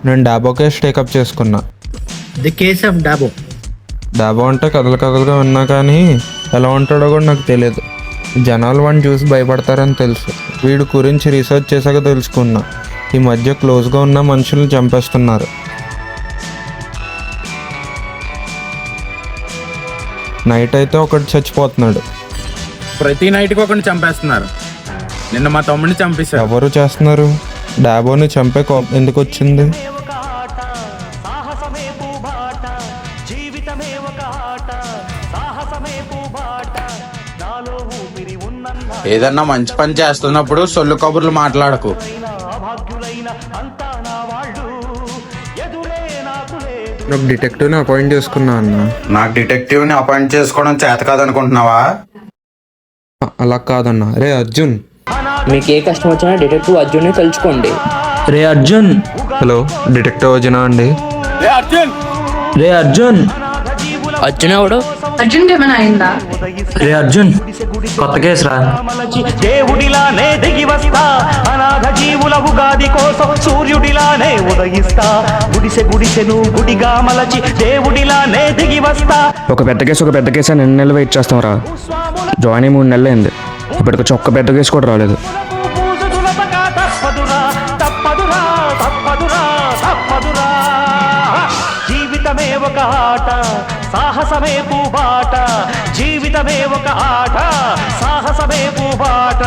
నేను డాబో case take up చేసుకున్నా. ది కేస్ ఆఫ్ డాబో. డాబో అంటే కథలుగా విన్నా కానీ ఎలా ఉంటాడో కూడా నాకు తెలియదు. జనాలు వాడిని చూసి భయపడతారని తెలుసు. వీడి గురించి రీసెర్చ్ చేశాక తెలుసుకున్నా, ఈ మధ్య క్లోజ్గా ఉన్న మనుషుల్ని చంపేస్తున్నారు. నైట్ అయితే ఒకటి చచ్చిపోతున్నాడు. ప్రతి నైట్కి ఒకరిని చంపేస్తున్నారు. నిన్న మా తమ్ముడిని చంపేశారు. ఎవరు చేస్తున్నారు? డాబోని చంపే కోపం ఎందుకు వచ్చింది? ఏదన్నా మంచి పని చేస్తున్నప్పుడు సొల్లు కబుర్లు మాట్లాడకు. నాకు డిటెక్టివ్ని అపాయింట్ చేసుకున్నా అన్న. నాకు డిటెక్టివ్ని అపాయింట్ చేసుకోవడం చేత కాదనుకుంటున్నావా? అలా కాదన్నా. రే అర్జున్, మీకు ఏ కష్టం వచ్చినా డిటెక్టివ్ అర్జున్ని తలుచుకోండి. రే అర్జున్. హలో, డిటెక్టివ్ అర్జునా అండి? రే అర్జున్. అర్జున్ ఎవడు? అర్జున్ ఏమైనా అయిందా? రే అర్జున్, కొత్త కేసు రా. దేవుడిలానే దిగి వస్తా, అనాథ జీవుల ఉగాది కోసం సూర్యుడిలానే ఉదయిస్తా. గుడిసెను గుడిగా మలచి దేవుడిలానే దిగి వస్తా. ఒక పెద్ద కేసు 2 నెలలు వెయిట్ చేస్తాం రా. జాయిన్ అయ్యి 3 నెలలు అయింది. ఇప్పటికొచ్చి ఒక్క పెద్ద కేసు కూడా రాలేదు. జీవితమే ఒక ఆట, సాహసమే పూబాట. జీవితమే ఒక ఆట, సాహసమే పూబాట.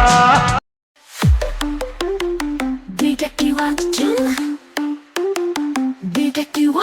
Detective Arjun. Detective